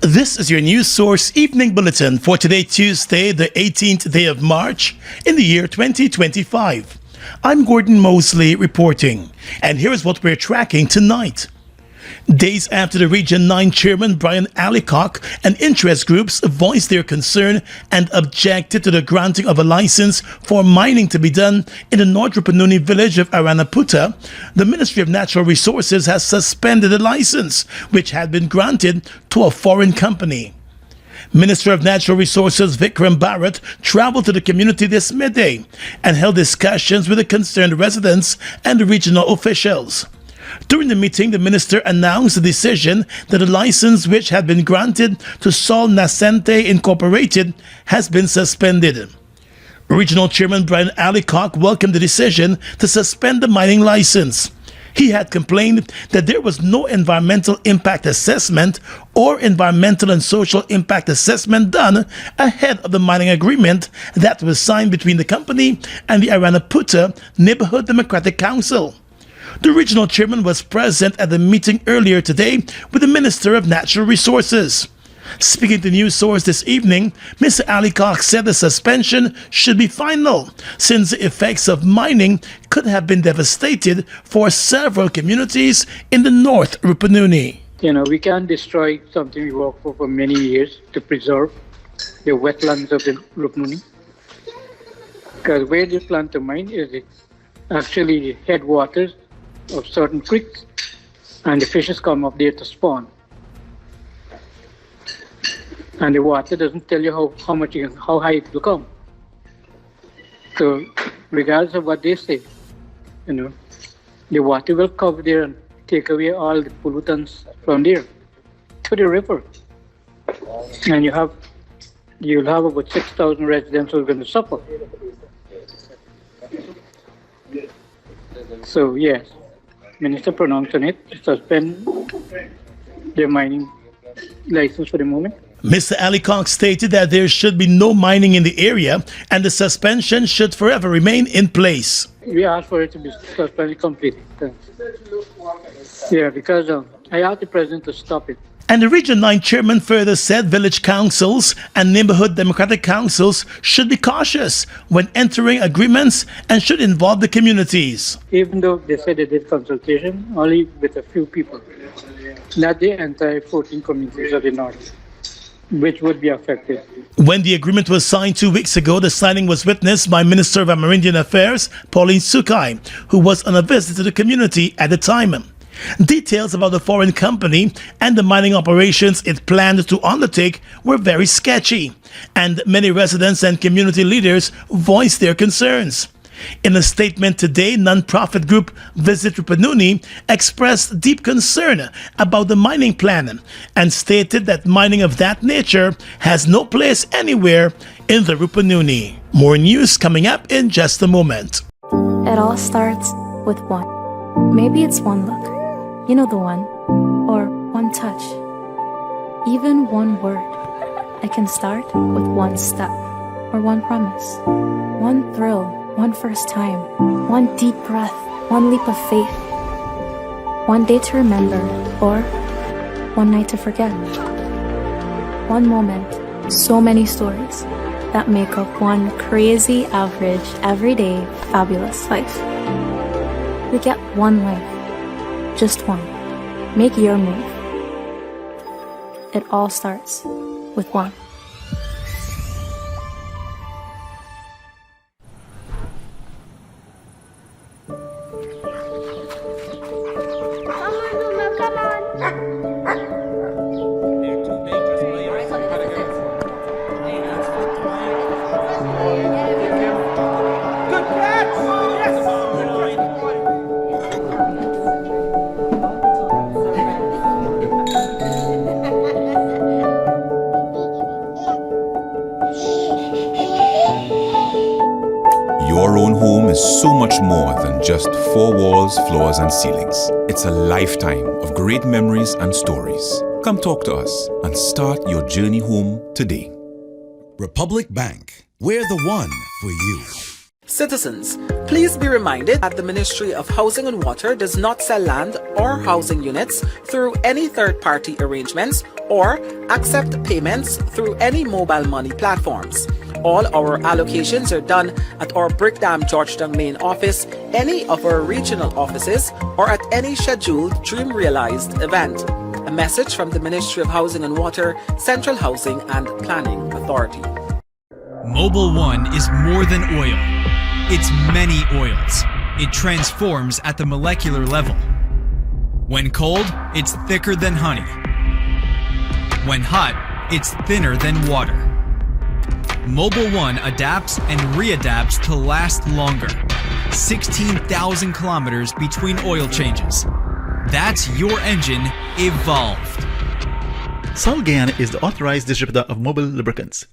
This is your news source evening bulletin for today, Tuesday, the 18th day of March in the year 2025. I'm Gordon Mosley reporting, and here is what we're tracking tonight. Days after the Region 9 Chairman Brian Allicock and interest groups voiced their concern and objected to the granting of a license for mining to be done in the North Rupununi village of Aranaputa, the Ministry of Natural Resources has suspended the license, which had been granted to a foreign company. Minister of Natural Resources Vikram Bharat traveled to the community this midday and held discussions with the concerned residents and the regional officials. During the meeting, the minister announced the decision that the license which had been granted to Sol Nascente Incorporated has been suspended. Regional Chairman Brian Allicock welcomed the decision to suspend the mining license. He had complained that there was no environmental impact assessment or environmental and social impact assessment done ahead of the mining agreement that was signed between the company and the Aranaputa Neighborhood Democratic Council. The regional chairman was present at the meeting earlier today with the Minister of Natural Resources. Speaking to News Source this evening, Mr. Allicock said the suspension should be final, since the effects of mining could have been devastating for several communities in the North Rupununi. We can't destroy something we worked for many years to preserve the wetlands of the Rupununi. Because where they plan to mine is actually the headwaters of certain creeks, and the fishes come up there to spawn. And the water doesn't tell you how high it will come. So, regardless of what they say, the water will cover there and take away all the pollutants from there to the river. And you'll have about 6,000 residents who are going to suffer. So, yes. Minister pronounced on it to suspend the mining license for the moment. Mr. Allicock stated that there should be no mining in the area and the suspension should forever remain in place. We asked for it to be suspended completely. Yeah, because I asked the president to stop it. And the Region 9 chairman further said village councils and neighborhood democratic councils should be cautious when entering agreements and should involve the communities. Even though they said they did consultation, only with a few people, not the entire 14 communities of the North, which would be affected. When the agreement was signed 2 weeks ago, the signing was witnessed by Minister of Amerindian Affairs, Pauline Sukai, who was on a visit to the community at the time. Details about the foreign company and the mining operations it planned to undertake were very sketchy, and many residents and community leaders voiced their concerns. In a statement today, non-profit group Visit Rupununi expressed deep concern about the mining plan and stated that mining of that nature has no place anywhere in the Rupununi. More news coming up in just a moment. It all starts with one. Maybe it's one look. You know the one, or one touch, even one word. I can start with one step, or one promise, one thrill, one first time, one deep breath, one leap of faith, one day to remember, or one night to forget. One moment, so many stories that make up one crazy, average, everyday, fabulous life. We get one life. Just one. Make your move. It all starts with one. Your own home is so much more than just four walls, floors, and ceilings. It's a lifetime of great memories and stories. Come talk to us and start your journey home today. Republic Bank. We're the one for you. Citizens, please be reminded that the Ministry of Housing and Water does not sell land or housing units through any third-party arrangements or accept payments through any mobile money platforms. All our allocations are done at our Brickdam Georgetown main office, any of our regional offices, or at any scheduled Dream Realized event. A message from the Ministry of Housing and Water, Central Housing and Planning Authority. Mobil 1 is more than oil. It's many oils. It transforms at the molecular level. When cold, it's thicker than honey. When hot, it's thinner than water. Mobil 1 adapts and readapts to last longer. 16,000 kilometers between oil changes. That's your engine evolved. Sol Guyana is the authorized distributor of Mobil lubricants.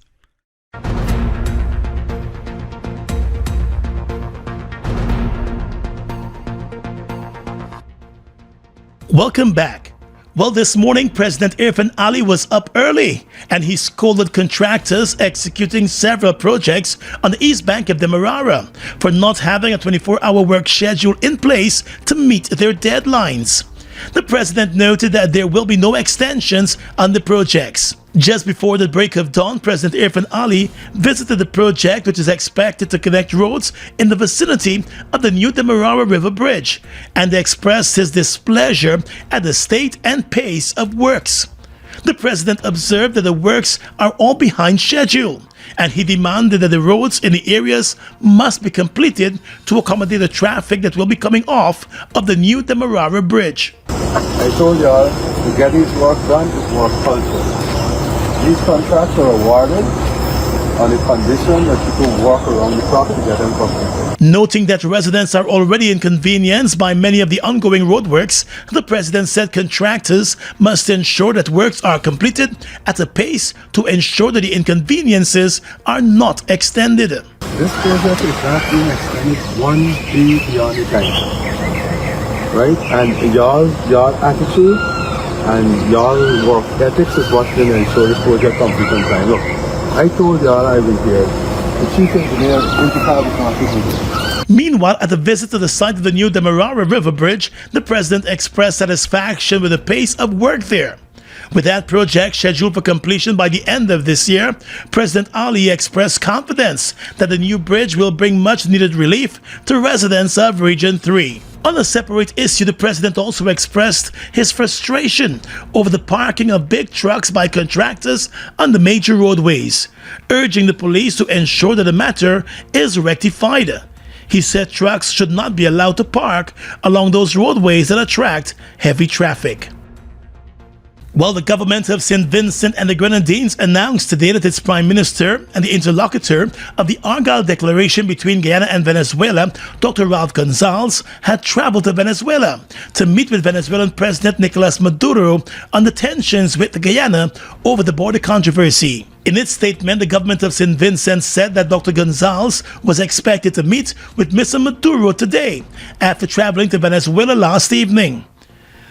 Welcome back. Well, this morning, President Irfan Ali was up early and he scolded contractors executing several projects on the east bank of the Marara for not having a 24-hour work schedule in place to meet their deadlines. The president noted that there will be no extensions on the projects. Just before the break of dawn, President Irfan Ali visited the project, which is expected to connect roads in the vicinity of the new Demerara River Bridge, and expressed his displeasure at the state and pace of works. The president observed that the works are all behind schedule, and he demanded that the roads in the areas must be completed to accommodate the traffic that will be coming off of the new Demerara Bridge. I told y'all to get these work done is work culture. These contracts are awarded on the condition that you can work around the clock to get them completed. Noting that residents are already inconvenienced by many of the ongoing roadworks, the president said contractors must ensure that works are completed at a pace to ensure that the inconveniences are not extended. This project is not being extended 1 day beyond the time. Right? And y'all attitude and y'all work ethics is what will ensure this project complete on time. Look, I told y'all I will hear. The chief engineer is Meanwhile, at a visit to the site of the new Demerara River Bridge, the president expressed satisfaction with the pace of work there. With that project scheduled for completion by the end of this year, President Ali expressed confidence that the new bridge will bring much needed relief to residents of Region 3. On a separate issue, the president also expressed his frustration over the parking of big trucks by contractors on the major roadways, urging the police to ensure that the matter is rectified. He said trucks should not be allowed to park along those roadways that attract heavy traffic. Well, the government of St. Vincent and the Grenadines announced today that its prime minister and the interlocutor of the Argyle Declaration between Guyana and Venezuela, Dr. Ralph Gonsalves, had traveled to Venezuela to meet with Venezuelan President Nicolas Maduro on the tensions with Guyana over the border controversy. In its statement, the government of St. Vincent said that Dr. Gonsalves was expected to meet with Mr. Maduro today after traveling to Venezuela last evening.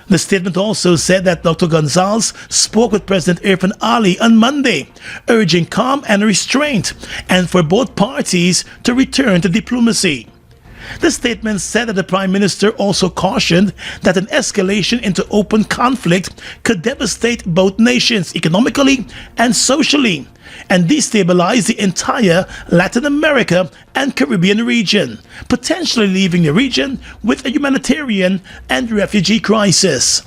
The statement also said that Dr. Gonsalves spoke with President Irfan Ali on Monday, urging calm and restraint and for both parties to return to diplomacy. The statement said that the Prime Minister also cautioned that an escalation into open conflict could devastate both nations economically and socially and destabilize the entire Latin America and Caribbean region, potentially leaving the region with a humanitarian and refugee crisis.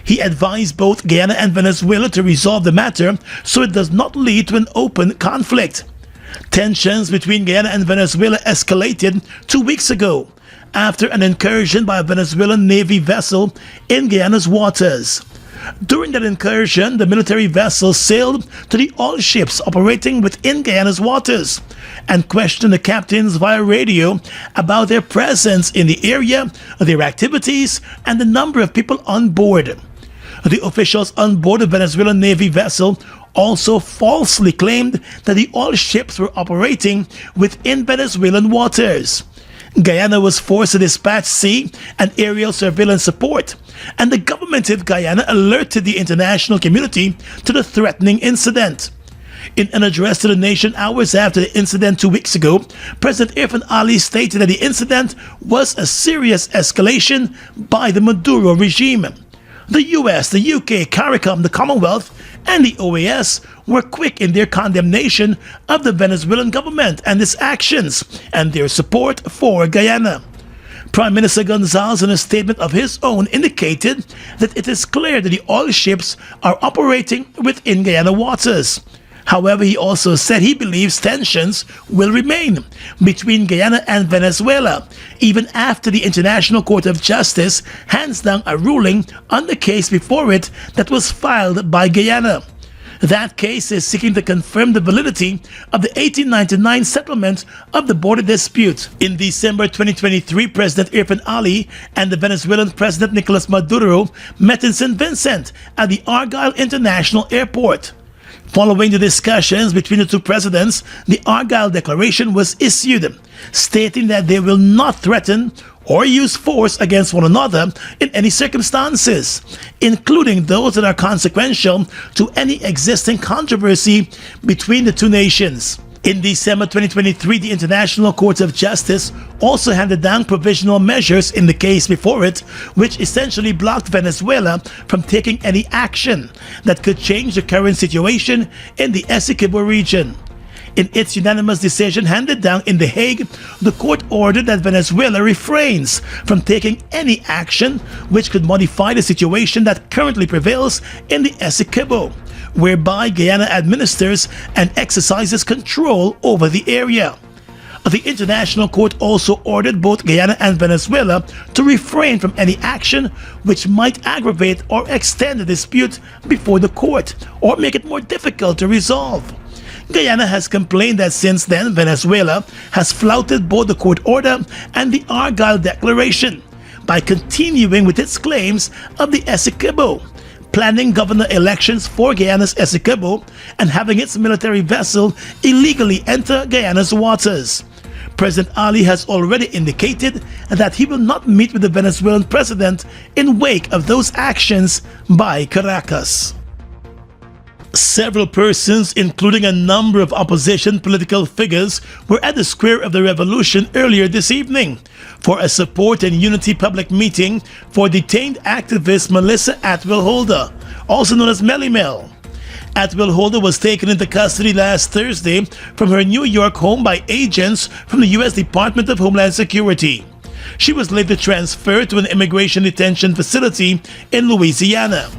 He advised both Guyana and Venezuela to resolve the matter so it does not lead to an open conflict. Tensions between Guyana and Venezuela escalated 2 weeks ago after an incursion by a Venezuelan Navy vessel in Guyana's waters. During that incursion, the military vessel sailed to the oil ships operating within Guyana's waters and questioned the captains via radio about their presence in the area, their activities, and the number of people on board. The officials on board the Venezuelan Navy vessel also falsely claimed that the oil ships were operating within Venezuelan waters. Guyana was forced to dispatch sea and aerial surveillance support, and the government of Guyana alerted the international community to the threatening incident. In an address to the nation hours after the incident 2 weeks ago, President Irfan Ali stated that the incident was a serious escalation by the Maduro regime. The US, the UK, CARICOM, the Commonwealth, and the OAS were quick in their condemnation of the Venezuelan government and its actions and their support for Guyana. Prime Minister Gonsalves, in a statement of his own, indicated that it is clear that the oil ships are operating within Guyana waters. However, he also said he believes tensions will remain between Guyana and Venezuela, even after the International Court of Justice hands down a ruling on the case before it that was filed by Guyana. That case is seeking to confirm the validity of the 1899 settlement of the border dispute. In December 2023, President Irfan Ali and the Venezuelan President Nicolas Maduro met in St. Vincent at the Argyle International Airport. Following the discussions between the two presidents, the Argyle Declaration was issued, stating that they will not threaten or use force against one another in any circumstances, including those that are consequential to any existing controversy between the two nations. In December 2023, the International Court of Justice also handed down provisional measures in the case before it, which essentially blocked Venezuela from taking any action that could change the current situation in the Essequibo region. In its unanimous decision handed down in The Hague, the court ordered that Venezuela refrains from taking any action which could modify the situation that currently prevails in the Essequibo, whereby Guyana administers and exercises control over the area. The International Court also ordered both Guyana and Venezuela to refrain from any action which might aggravate or extend the dispute before the court or make it more difficult to resolve. Guyana has complained that since then Venezuela has flouted both the court order and the Argyle Declaration by continuing with its claims of the Essequibo, planning governor elections for Guyana's Essequibo, and having its military vessel illegally enter Guyana's waters. President Ali has already indicated that he will not meet with the Venezuelan president in wake of those actions by Caracas. Several persons, including a number of opposition political figures, were at the Square of the Revolution earlier this evening for a support and unity public meeting for detained activist Melissa Atwill Holder, also known as Melly Mel. Atwill Holder was taken into custody last Thursday from her New York home by agents from the U.S. Department of Homeland Security. She was later transferred to an immigration detention facility in Louisiana.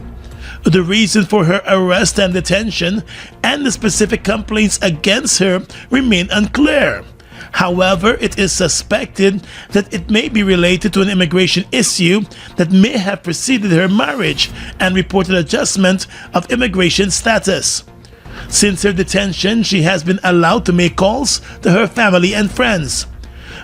The reason for her arrest and detention and the specific complaints against her remain unclear. However, it is suspected that it may be related to an immigration issue that may have preceded her marriage and reported adjustment of immigration status. Since her detention, she has been allowed to make calls to her family and friends.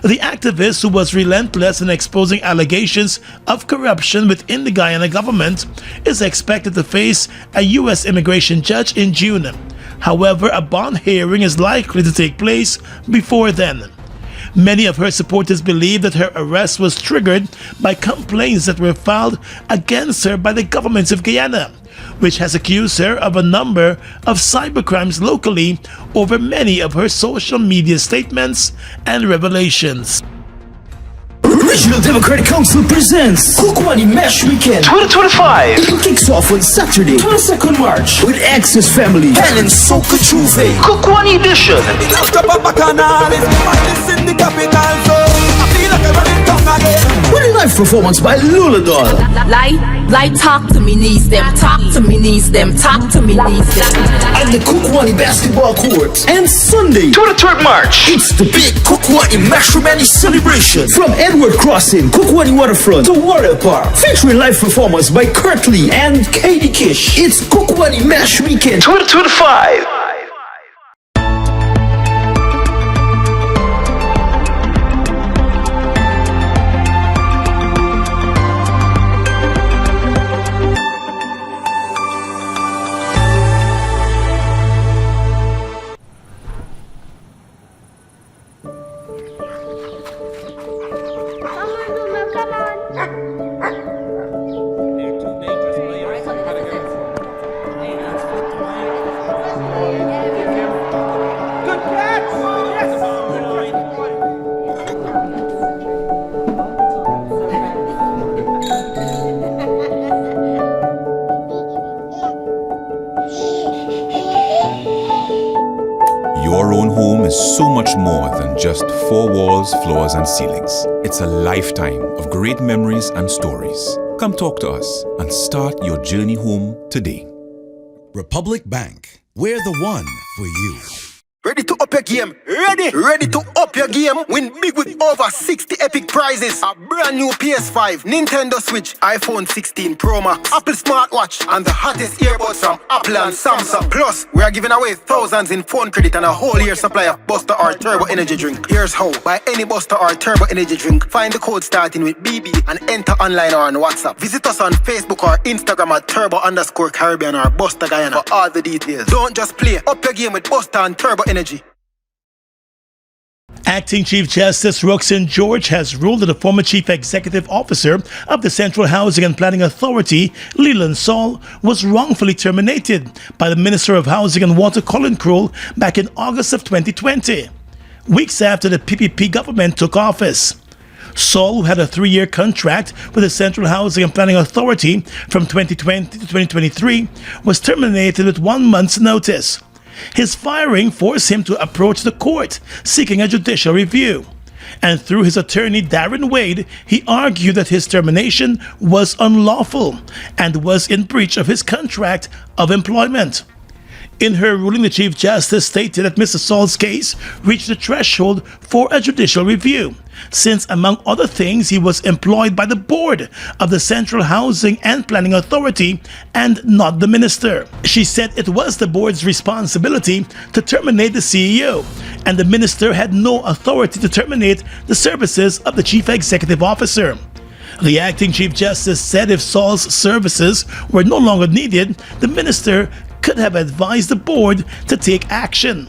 The activist, who was relentless in exposing allegations of corruption within the Guyana government, is expected to face a U.S. immigration judge in June. However, a bond hearing is likely to take place before then. Many of her supporters believe that her arrest was triggered by complaints that were filed against her by the government of Guyana, which has accused her of a number of cybercrimes locally over many of her social media statements and revelations. Regional Democratic Council presents Kukwani Mesh Weekend 2025. It kicks off on Saturday, 22nd March with Access Family and Soka Chuve Kukwani Edition. With a live performance by Lula Doll. Like talk to me needs them, talk to me needs them, talk to me needs them. At the Kukwani Basketball Court. And Sunday, 23rd March, it's the big Kukwani Mashramani celebration. From Edward Crossing, Kukwani Waterfront to Warrior Park. Featuring live performance by Kurt Lee and Katie Kish. It's Kukwani Mesh Weekend 2025. so much more than just four walls, floors, and ceilings. It's a lifetime of great memories and stories. Come talk to us and start your journey home today. Republic Bank, we're the one for you. Ready to up your game? Ready to up your game? Win big with over 60 epic prizes. A brand new PS5, Nintendo Switch, iPhone 16 Pro Max, Apple smartwatch, and the hottest earbuds from Apple and Samsung. Plus, we are giving away thousands in phone credit and a whole year supply of Buster or Turbo Energy drink. Here's how. Buy any Buster or Turbo Energy drink, find the code starting with BB and enter online or on WhatsApp. Visit us on Facebook or Instagram at Turbo_Caribbean or Buster Guyana for all the details. Don't just play. Up your game with Buster and Turbo Energy. Acting Chief Justice Roxanne George has ruled that the former Chief Executive Officer of the Central Housing and Planning Authority, Leland Saul, was wrongfully terminated by the Minister of Housing and Water, Colin Crowell, back in August of 2020, weeks after the PPP government took office. Saul, who had a 3-year contract with the Central Housing and Planning Authority from 2020 to 2023, was terminated with 1 month's notice. His firing forced him to approach the court seeking a judicial review. And through his attorney Darren Wade, he argued that his termination was unlawful and was in breach of his contract of employment. In her ruling, the Chief Justice stated that Mr. Saul's case reached the threshold for a judicial review, since, among other things, he was employed by the board of the Central Housing and Planning Authority and not the minister. She said it was the board's responsibility to terminate the CEO, and the minister had no authority to terminate the services of the Chief Executive Officer. The acting Chief Justice said if Saul's services were no longer needed, the minister could have advised the board to take action.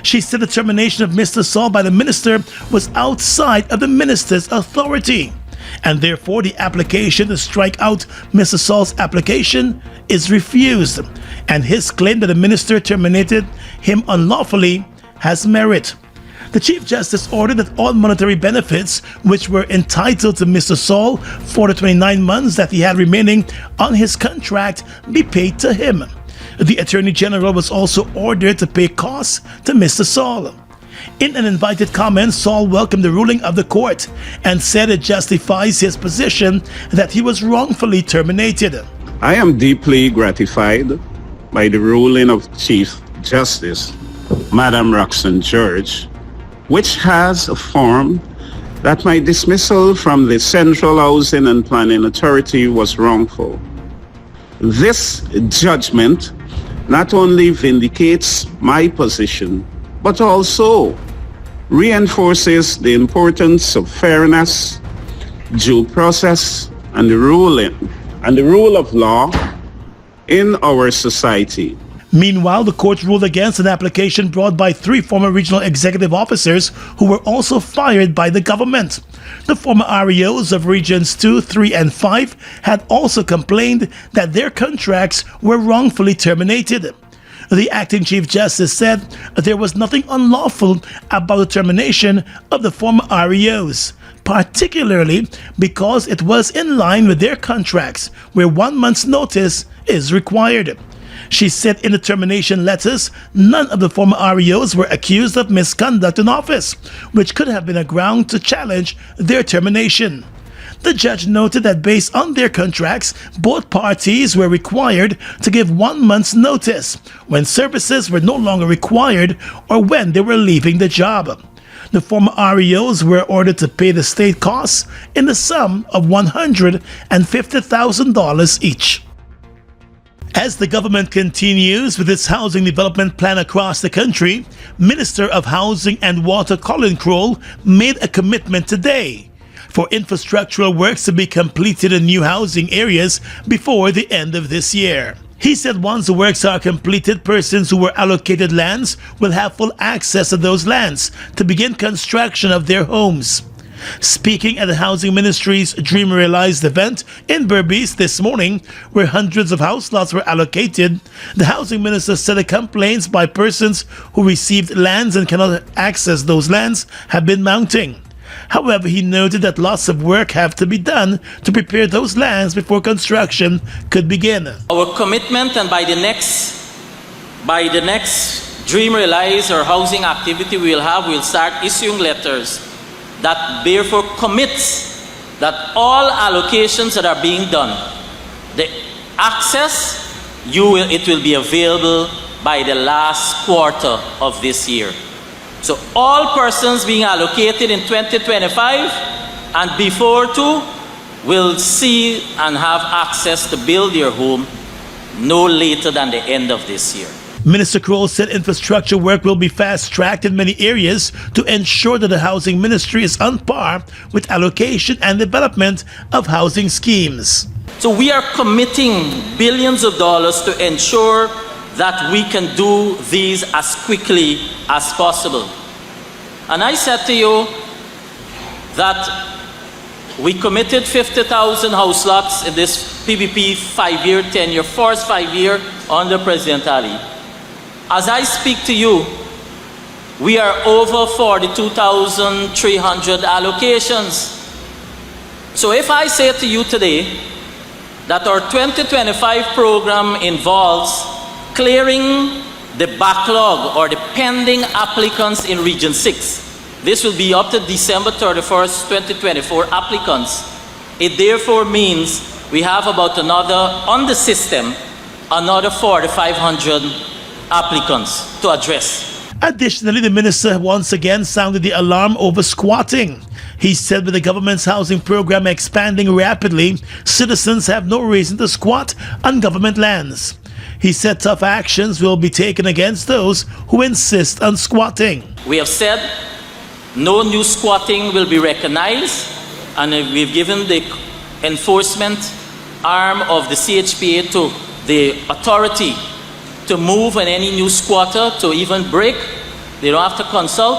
She said the termination of Mr. Saul by the minister was outside of the minister's authority, and therefore the application to strike out Mr. Saul's application is refused, and his claim that the minister terminated him unlawfully has merit. The Chief Justice ordered that all monetary benefits which were entitled to Mr. Saul for the 29 months that he had remaining on his contract be paid to him. The Attorney General was also ordered to pay costs to Mr. Saul. In an invited comment, Saul welcomed the ruling of the court and said it justifies his position that he was wrongfully terminated. I am deeply gratified by the ruling of Chief Justice Madam Roxanne George, which has affirmed that my dismissal from the Central Housing and Planning Authority was wrongful. This judgment not only vindicates my position, but also reinforces the importance of fairness, due process, and the rule of law in our society. Meanwhile, the court ruled against an application brought by 3 former regional executive officers who were also fired by the government. The former REOs of Regions 2, 3, and 5 had also complained that their contracts were wrongfully terminated. The acting Chief Justice said there was nothing unlawful about the termination of the former REOs, particularly because it was in line with their contracts, where 1 month's notice is required. She said in the termination letters, none of the former REOs were accused of misconduct in office, which could have been a ground to challenge their termination. The judge noted that based on their contracts, both parties were required to give 1 month's notice when services were no longer required or when they were leaving the job. The former REOs were ordered to pay the state costs in the sum of $150,000 each. As the government continues with its housing development plan across the country, Minister of Housing and Water Colin Crowell made a commitment today for infrastructural works to be completed in new housing areas before the end of this year. He said once the works are completed, persons who were allocated lands will have full access to those lands to begin construction of their homes. Speaking at the Housing Ministry's Dream Realized event in Berbice this morning, where hundreds of house lots were allocated, the Housing Minister said the complaints by persons who received lands and cannot access those lands have been mounting. However, he noted that lots of work have to be done to prepare those lands before construction could begin. Our commitment, and by the next Dream Realize, or housing activity we'll start issuing letters that therefore commits that all allocations that are being done, the access, it will be available by the last quarter of this year. So all persons being allocated in 2025 and before too will see and have access to build their home no later than the end of this year. Minister Kroll said infrastructure work will be fast-tracked in many areas to ensure that the housing ministry is on par with allocation and development of housing schemes. So we are committing billions of dollars to ensure that we can do these as quickly as possible. And I said to you that we committed 50,000 house lots in this PPP 5-year, 10-year, first 5-year under President Ali. As I speak to you, we are over 42,300 allocations. So if I say to you today that our 2025 program involves clearing the backlog or the pending applicants in Region 6, this will be up to December 31st, 2024 applicants. It therefore means we have about on the system, another 4,500 applicants to address. Additionally, the minister once again sounded the alarm over squatting. He said with the government's housing program expanding rapidly, citizens have no reason to squat on government lands. He said tough actions will be taken against those who insist on squatting. We have said no new squatting will be recognized, and we've given the enforcement arm of the CHPA to the authority to move on any new squatter, to even break. They don't have to consult,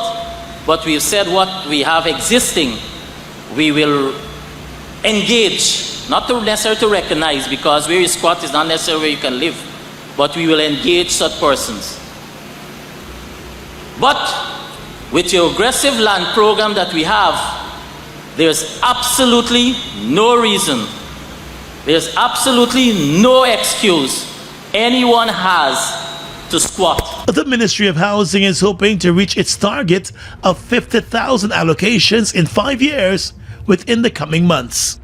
but we've said what we have existing, we will engage, not to necessarily to recognize, because where you squat is not necessarily where you can live, but we will engage such persons. But with the aggressive land program that we have, there's absolutely no reason, there's absolutely no excuse anyone has to squat. The Ministry of Housing is hoping to reach its target of 50,000 allocations in 5 years within the coming months.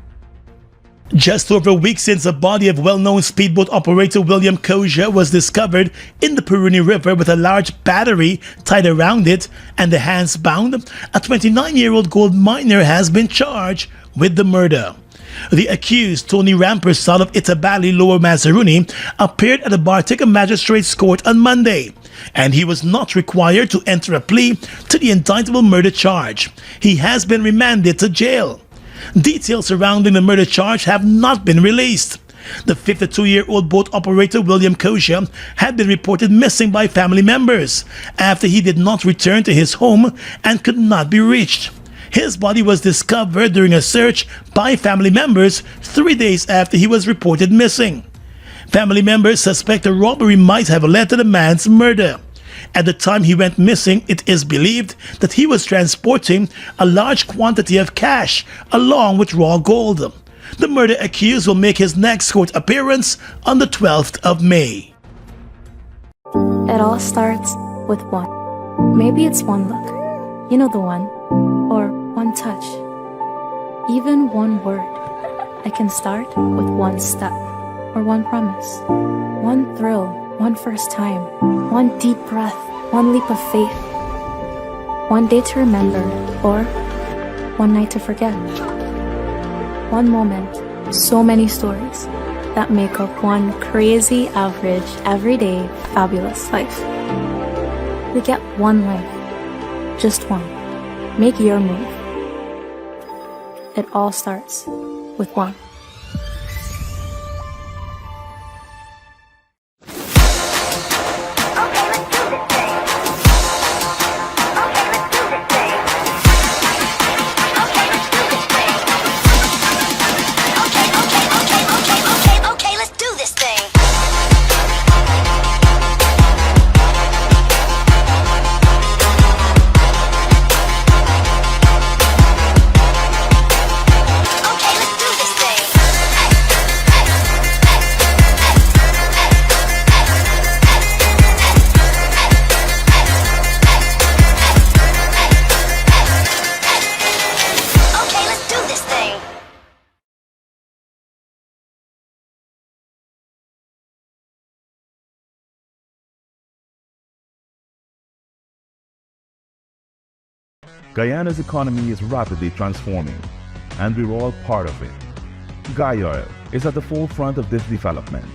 Just over a week since the body of well-known speedboat operator William Kosia was discovered in the Puruni River with a large battery tied around it and the hands bound, a 29-year-old gold miner has been charged with the murder. The accused, Tony Rampersad of Itabali, Lower Mazaruni, appeared at the Bartica Magistrates Court on Monday, and he was not required to enter a plea to the indictable murder charge. He has been remanded to jail. Details surrounding the murder charge have not been released. The 52-year-old boat operator William Kosia had been reported missing by family members after he did not return to his home and could not be reached. His body was discovered during a search by family members 3 days after he was reported missing. Family members suspect a robbery might have led to the man's murder. At the time he went missing, it is believed that he was transporting a large quantity of cash along with raw gold. The murder accused will make his next court appearance on the 12th of May. It all starts with one. Maybe it's one look. You know the one. Or one touch. Even one word. I can start with one step. Or one promise. One thrill. One first time. One deep breath. One leap of faith. One day to remember. Or one night to forget. One moment. So many stories that make up one crazy, average, everyday, fabulous life. We get one life. Just one. Make your move. It all starts with one. Guyana's economy is rapidly transforming, and we're all part of it. Guyoil is at the forefront of this development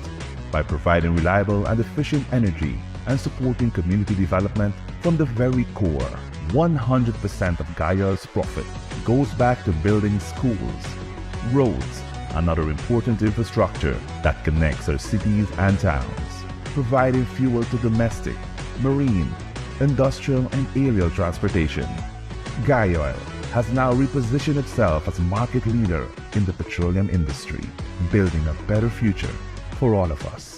by providing reliable and efficient energy and supporting community development from the very core. 100% of Guyoil's profit goes back to building schools, roads, and other important infrastructure that connects our cities and towns, providing fuel to domestic, marine, industrial, and aerial transportation. Guyoil has now repositioned itself as a market leader in the petroleum industry, building a better future for all of us.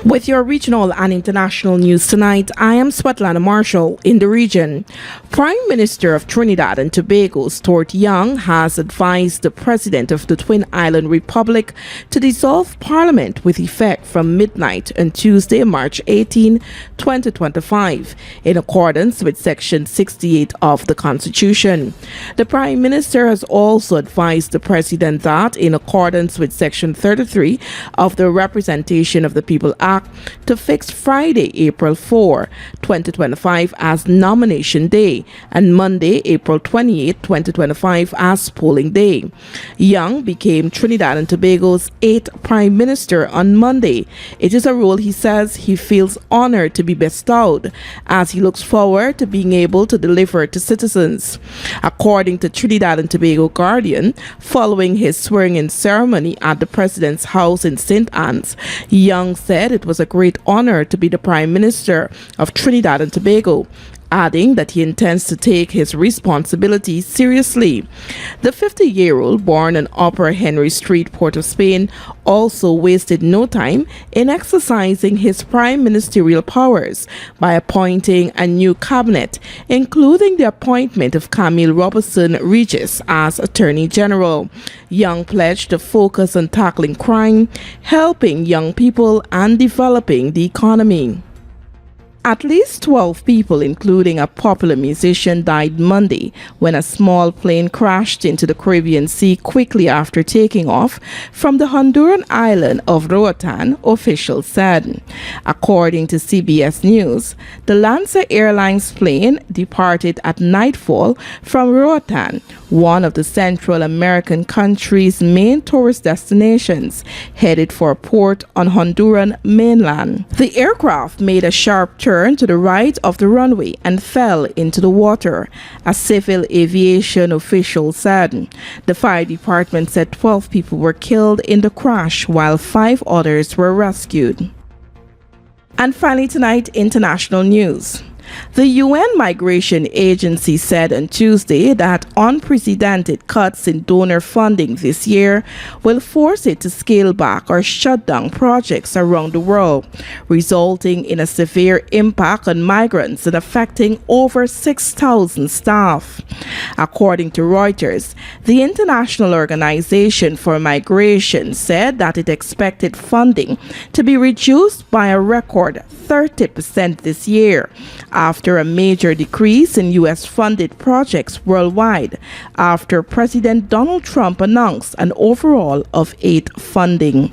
With your regional and international news tonight, I am Svetlana Marshall in the region. Prime Minister of Trinidad and Tobago, Stuart Young, has advised the President of the Twin Island Republic to dissolve Parliament with effect from midnight on Tuesday, March 18, 2025, in accordance with Section 68 of the Constitution. The Prime Minister has also advised the President that, in accordance with Section 33 of the Representation of the People Act, to fix Friday, April 4, 2025 as nomination day and Monday, April 28, 2025 as polling day. Young became Trinidad and Tobago's 8th Prime Minister on Monday. It is a role he says he feels honored to be bestowed, as he looks forward to being able to deliver to citizens. According to Trinidad and Tobago Guardian, following his swearing-in ceremony at the President's house in St. Anne's, Young said it was a great honor to be the Prime Minister of Trinidad and Tobago, adding that he intends to take his responsibilities seriously. The 50-year-old, born on Upper Henry Street, Port of Spain, also wasted no time in exercising his prime ministerial powers by appointing a new cabinet, including the appointment of Camille Robertson Regis as Attorney General. Young pledged to focus on tackling crime, helping young people, and developing the economy. At least 12 people, including a popular musician, died Monday when a small plane crashed into the Caribbean Sea quickly after taking off from the Honduran island of Roatan, officials said. According to CBS News, the Lanza Airlines plane departed at nightfall from Roatan, one of the Central American country's main tourist destinations, headed for a port on Honduran mainland. The aircraft made a sharp turn to the right of the runway and fell into the water, a civil aviation official said. The fire department said 12 people were killed in the crash while 5 others were rescued. And finally tonight, international news. The UN Migration Agency said on Tuesday that unprecedented cuts in donor funding this year will force it to scale back or shut down projects around the world, resulting in a severe impact on migrants and affecting over 6,000 staff. According to Reuters, the International Organization for Migration said that it expected funding to be reduced by a record 30% this year, after a major decrease in U.S.-funded projects worldwide after President Donald Trump announced an overhaul of aid funding.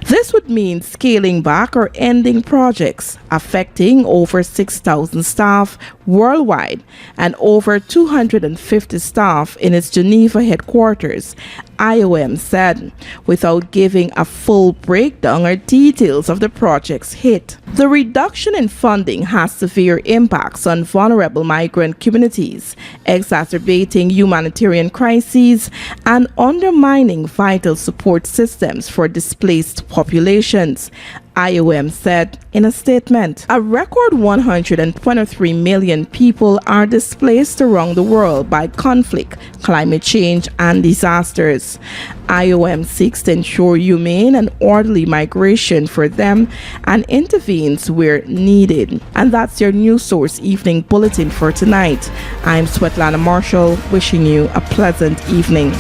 This would mean scaling back or ending projects affecting over 6,000 staff worldwide and over 250 staff in its Geneva headquarters, IOM said, without giving a full breakdown or details of the project's hit. The reduction in funding has severe impacts on vulnerable migrant communities, exacerbating humanitarian crises and undermining vital support systems for displaced populations, IOM said in a statement. A record 123 million people are displaced around the world by conflict, climate change, and disasters. IOM seeks to ensure humane and orderly migration for them and intervenes where needed. And that's your News Source Evening Bulletin for tonight. I'm Svetlana Marshall, wishing you a pleasant evening.